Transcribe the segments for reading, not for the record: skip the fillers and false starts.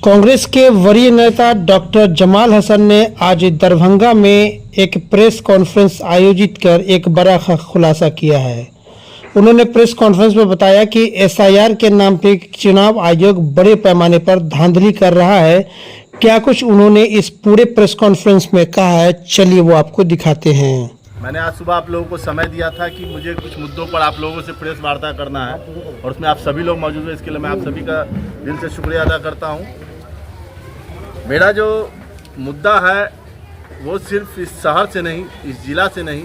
कांग्रेस के वरीय नेता डॉक्टर जमाल हसन ने आज दरभंगा में एक प्रेस कॉन्फ्रेंस आयोजित कर एक बड़ा खुलासा किया है। उन्होंने प्रेस कॉन्फ्रेंस में बताया कि एसआईआर के नाम पे चुनाव आयोग बड़े पैमाने पर धांधली कर रहा है। क्या कुछ उन्होंने इस पूरे प्रेस कॉन्फ्रेंस में कहा है, चलिए वो आपको दिखाते हैं। मैंने आज सुबह आप लोगों को समय दिया था कि मुझे कुछ मुद्दों पर आप लोगों से प्रेस वार्ता करना है और उसमें आप सभी लोग मौजूद हैं। इसके लिए मैं आप सभी का दिल से शुक्रिया अदा करता हूं। मेरा जो मुद्दा है वो सिर्फ इस शहर से नहीं, इस जिला से नहीं,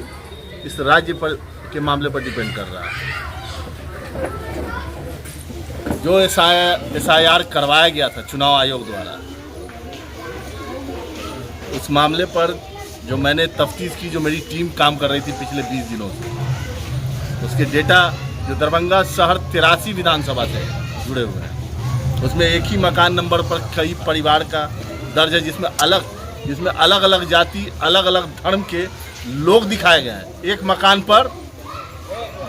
इस राज्य पर के मामले पर डिपेंड कर रहा है। जो एसआईआर करवाया गया था चुनाव आयोग द्वारा, उस मामले पर जो मैंने तफ्तीश की, जो मेरी टीम काम कर रही थी पिछले 20 दिनों से, उसके डेटा जो दरभंगा शहर 83 विधानसभा से जुड़े हुए हैं, उसमें एक ही मकान नंबर पर कई परिवार का दर्ज है, जिसमें अलग अलग जाति, अलग अलग धर्म के लोग दिखाए गए हैं। एक मकान पर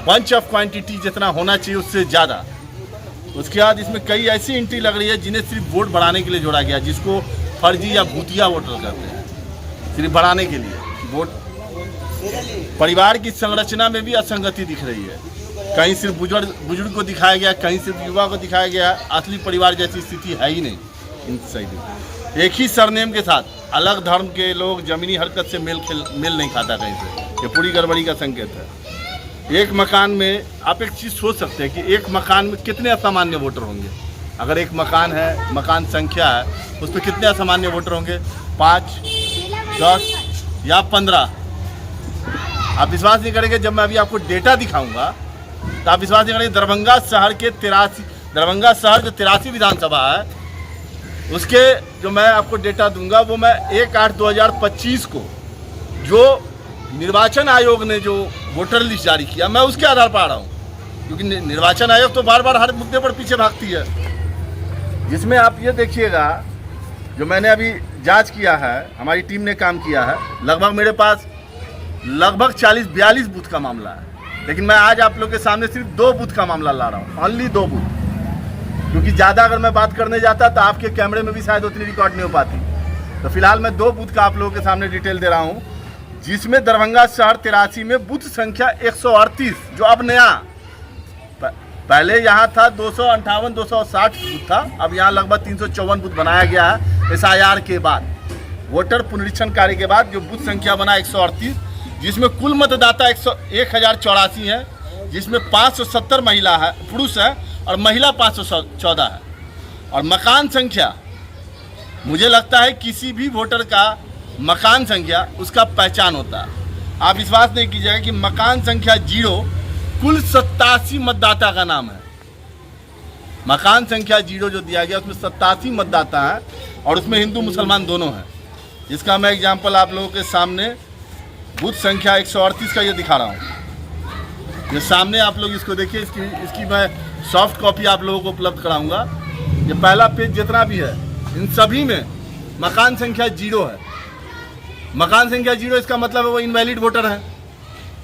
बंच ऑफ क्वांटिटी जितना होना चाहिए उससे ज़्यादा। उसके बाद इसमें कई ऐसी एंट्री लग रही है जिन्हें सिर्फ वोट बढ़ाने के लिए जोड़ा गया, जिसको फर्जी या भूतिया वोटर कहते हैं, सिर्फ बढ़ाने के लिए वोट। परिवार की संरचना में भी असंगति दिख रही है। कहीं सिर्फ बुजुर्ग को दिखाया गया, कहीं सिर्फ युवा को दिखाया गया। असली परिवार जैसी स्थिति है ही नहीं इन साइड। एक ही सरनेम के साथ अलग धर्म के लोग जमीनी हरकत से मेल नहीं खाता कहीं से। ये पूरी गड़बड़ी का संकेत है। एक मकान में आप एक चीज़ सोच सकते हैं कि एक मकान में कितने असामान्य वोटर होंगे। अगर एक मकान है, मकान संख्या है, उस पर कितने असामान्य वोटर होंगे? 5, 10 या 15। आप विश्वास नहीं करेंगे, जब मैं अभी आपको डेटा दिखाऊंगा तो आप विश्वास नहीं करेंगे। दरभंगा शहर जो 83 विधानसभा है, उसके जो मैं आपको डेटा दूंगा वो मैं 1/8/2025 को जो निर्वाचन आयोग ने जो वोटर लिस्ट जारी किया, मैं उसके आधार पर आ रहा हूँ। क्योंकि निर्वाचन आयोग तो बार बार हर मुद्दे पर पीछे भागती है। जिसमें आप ये देखिएगा, जो मैंने अभी जांच किया है, हमारी टीम ने काम किया है, लगभग मेरे पास 40-42 बूथ का मामला है। लेकिन मैं आज आप लोग के सामने सिर्फ 2 बूथ का मामला ला रहा हूँ, ओनली 2 बूथ। क्योंकि ज़्यादा अगर मैं बात करने जाता तो आपके कैमरे में भी शायद उतनी रिकॉर्ड नहीं हो पाती। तो फिलहाल मैं 2 बूथ का आप लोगों के सामने डिटेल दे रहा हूँ, जिसमें दरभंगा शहर 83 में बूथ संख्या 138, जो अब नया, पहले यहाँ था 258-260 बूथ था, अब यहाँ लगभग 354 बूथ बनाया गया है। एसआईआर के बाद, वोटर पुनरीक्षण कार्य के बाद जो बूथ संख्या बना 138, जिसमें कुल मतदाता 1084 है, जिसमें 570 महिला है, पुरुष है, और महिला 514 है। और मकान संख्या, मुझे लगता है किसी भी वोटर का मकान संख्या उसका पहचान होता है। आप विश्वास नहीं कीजिएगा कि मकान संख्या 0 कुल 87 मतदाता का नाम है। मकान संख्या 0 जो दिया गया उसमें 87 मतदाता हैं और उसमें हिंदू मुसलमान दोनों हैं। इसका मैं एग्जांपल आप लोगों के सामने बूथ संख्या 138 का ये दिखा रहा हूँ। ये सामने आप लोग इसको देखिए, इसकी मैं सॉफ्ट कॉपी आप लोगों को उपलब्ध कराऊंगा। ये पहला पेज जितना भी है, इन सभी में मकान संख्या 0 है। मकान संख्या 0 इसका मतलब है वो इनवैलिड वोटर है,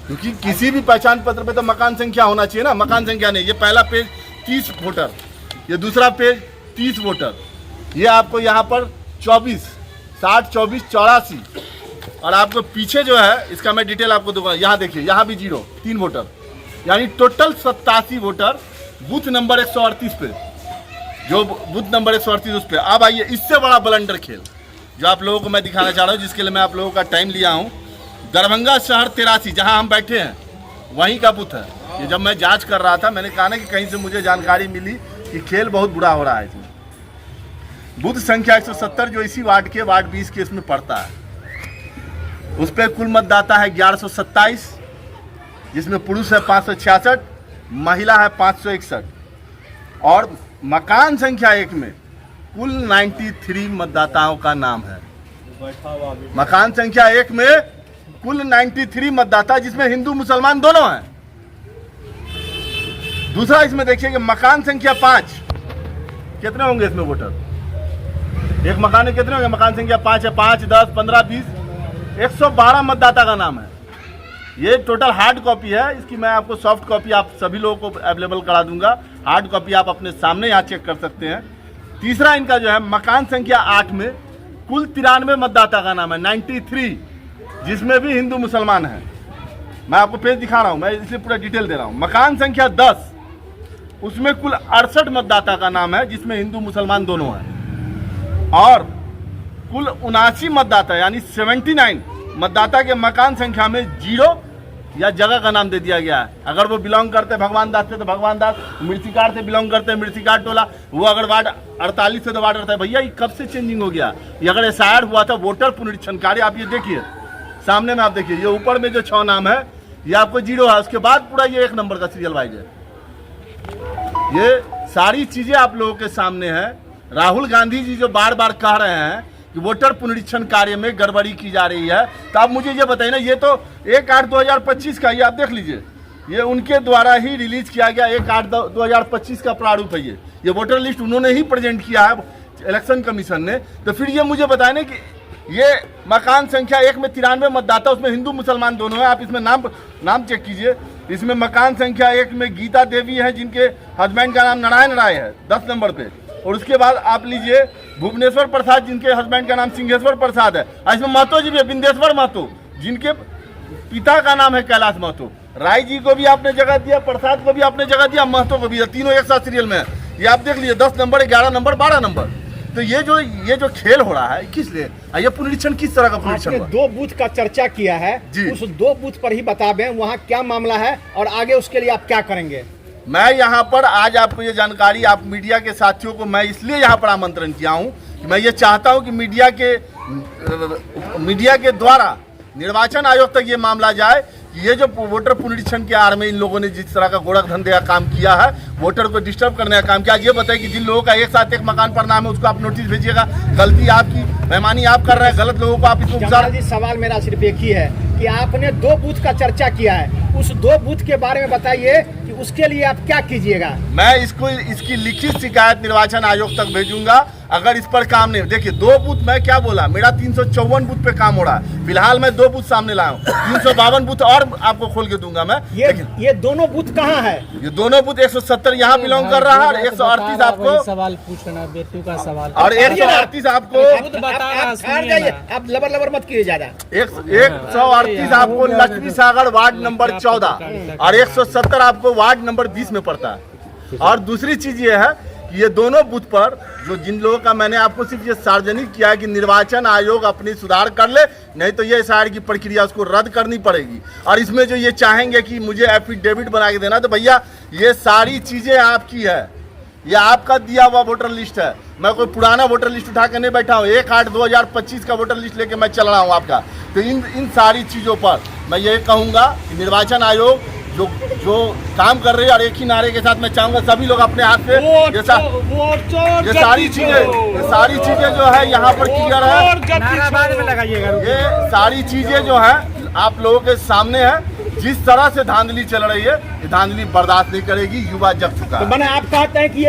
क्योंकि किसी भी पहचान पत्र पे तो मकान संख्या होना चाहिए ना, मकान संख्या नहीं। ये पहला पेज 30 वोटर, ये दूसरा पेज 30 वोटर, ये आपको यहाँ पर 24, 60, 24, 84, और आपको पीछे जो है इसका मैं डिटेल आपको दूंगा। यहाँ देखिए, यहाँ भी 0, 3 वोटर, यानी टोटल 87 वोटर बूथ नंबर 138 पे, जो बूथ नंबर 138 उस पर। अब आइए इससे बड़ा ब्लंडर खेल जो आप लोगों को मैं दिखाना चाह रहा हूँ, जिसके लिए मैं आप लोगों का टाइम लिया हूँ। दरभंगा शहर 83 जहाँ हम बैठे हैं, वहीं का बूथ है। ये जब मैं जांच कर रहा था, मैंने कहा ना कि कहीं से मुझे जानकारी मिली कि खेल बहुत बुरा हो रहा है इसमें। बूथ संख्या 170 जो इसी वार्ड के वार्ड 20 के इसमें पड़ता है, उस पर कुल मतदाता है 1127, जिसमें पुरुष है 566, महिला है 561, और मकान संख्या 1 में कुल 93 मतदाताओं का नाम है। मकान संख्या 1 में कुल 93 मतदाता, जिसमें हिंदू मुसलमान दोनों हैं। दूसरा इसमें देखिए कि मकान संख्या 5, कितने होंगे इसमें वोटर? एक मकान में कितने होंगे? मकान संख्या 5 है, 5, 10, 15, 20, 112 मतदाता का नाम है। ये टोटल हार्ड कॉपी है, इसकी मैं आपको सॉफ्ट कॉपी आप सभी लोगों को अवेलेबल करा दूंगा। हार्ड कॉपी आप अपने सामने यहाँ चेक कर सकते हैं। तीसरा इनका जो है मकान संख्या 8 में कुल 93 मतदाता का नाम है 93, जिसमें भी हिंदू मुसलमान है। मैं आपको पेज दिखा रहा हूं, मैं इसलिए पूरा डिटेल दे रहा हूं। मकान संख्या 10 उसमें कुल 68 मतदाता का नाम है, जिसमें हिंदू मुसलमान दोनों हैं। और कुल 79 मतदाता यानी 79 मतदाता के मकान संख्या में 0 या जगह का नाम दे दिया गया है। अगर वो बिलोंग करते भगवान दास से तो भगवान दास, मिर्चिकार से बिलोंग करते हैं मिर्चिकार टोला, वो अगर वार्ड 48 से तो वार्ड 48। भैया ये कब से चेंजिंग हो गया? ये अगर एसआईआर हुआ था वोटर पुनरीक्षण कार्य, आप ये देखिए सामने में, आप देखिए ये ऊपर में जो 6 नाम है ये आपको 0 है, उसके बाद पूरा ये 1 नंबर का सीरियल वाइज है। ये सारी चीजें आप लोगों के सामने है। राहुल गांधी जी जो बार बार कह रहे हैं कि वोटर पुनरीक्षण कार्य में गड़बड़ी की जा रही है, तो आप मुझे ये बताइए ना, ये तो 1/8/2025 का, ये आप देख लीजिए, ये उनके द्वारा ही रिलीज किया गया 1/8/2025 का प्रारूप है। ये वोटर लिस्ट उन्होंने ही प्रेजेंट किया है इलेक्शन कमीशन ने। तो फिर ये मुझे बताए ना कि ये मकान संख्या 1 में 93 मतदाता, उसमें हिंदू मुसलमान दोनों है। आप इसमें नाम चेक कीजिए। इसमें मकान संख्या 1 में गीता देवी है, जिनके हस्बैंड का नाम नारायण राय है 10 नंबर पे। और उसके बाद आप लीजिए भुवनेश्वर प्रसाद, जिनके हस्बैंड का नाम सिंहेश्वर प्रसाद है। इसमें महतो जी भी है, बिंदेश्वर महतो, जिनके पिता का नाम है कैलाश महतो। राय जी को भी आपने जगह दिया, प्रसाद को भी आपने जगह दिया, महतो को भी, तीनों एक साथ सीरियल में है। ये आप देख लीजिए 10 नंबर, 11 नंबर, 12 नंबर। तो ये जो खेल हो रहा है किस लिए? ये पुनरीक्षण किस तरह का पुनरीक्षण हुआ? 2 बूथ का चर्चा किया है, उस 2 बूथ पर ही बता दें वहाँ क्या मामला है और आगे उसके लिए आप क्या करेंगे। मैं यहाँ पर आज आपको ये जानकारी, आप मीडिया के साथियों को मैं इसलिए यहाँ पर आमंत्रण किया हूँ कि मैं ये चाहता हूँ कि मीडिया के द्वारा निर्वाचन आयोग तक ये मामला जाए कि ये जो वोटर पुनरीक्षण के आड़ में इन लोगों ने जिस तरह का गोरख धंधे का काम किया है, वोटर को डिस्टर्ब करने का काम किया। ये बताए कि जिन लोगों का एक साथ एक मकान पर नाम है उसको आप नोटिस भेजिएगा। गलती आपकी, बेईमानी आप कर रहे हैं, गलत लोगों को आप इसको जमाल जी, सवाल मेरा सिर्फ एक ही है कि आपने 2 बूथ का चर्चा किया है, उस 2 बूथ के बारे में बताइए कि उसके लिए आप क्या कीजिएगा। मैं इसकी लिखित शिकायत निर्वाचन आयोग तक भेजूंगा अगर इस पर काम नहीं। देखिए 2 बूथ, मैं क्या बोला, मेरा 354 बूथ पे काम हो रहा है। फिलहाल मैं 2 बूथ सामने लाया हूँ, 352 बूथ और आपको खोल के दूंगा मैं। ये दोनों बूथ कहाँ है? ये दोनों बूथ 170 यहाँ बिलोंग कर रहा है और 138 आपको सवाल पूछना बेटू का सवाल, और 138 आपको आप लबर मत कीजिए ज्यादा। 138 आपको लक्ष्मी सागर वार्ड नंबर 14 और 170 आपको वार्ड नंबर 20 में पड़ता है। और दूसरी चीज ये है कि ये दोनों बूथ पर जो जिन लोगों का मैंने आपको सिर्फ ये सार्वजनिक किया है कि निर्वाचन आयोग अपनी सुधार कर ले, नहीं तो ये एसआईआर की प्रक्रिया उसको रद्द करनी पड़ेगी। और इसमें जो ये चाहेंगे कि मुझे एफिडेविट बना के देना, तो भैया ये सारी चीजें आपकी है, ये आपका दिया हुआ वोटर लिस्ट है। मैं कोई पुराना वोटर लिस्ट उठा कर नहीं बैठा हूँ, 1/8/2025 का वोटर लिस्ट लेके मैं चल रहा हूँ आपका। तो इन सारी चीजों पर मैं ये कहूँगा कि निर्वाचन आयोग जो काम कर रही है, और एक ही नारे के साथ मैं चाहूंगा सभी लोग अपने हाथ से ये सारी चीजें जो है यहाँ पर क्लियर है। ये सारी चीजें जो है आप लोगों के सामने है। जिस तरह से धांधली चल रही है, ये धांधली बर्दाश्त नहीं करेगी। युवा जग चुका है। तो मैंने आप कहते हैं कि ये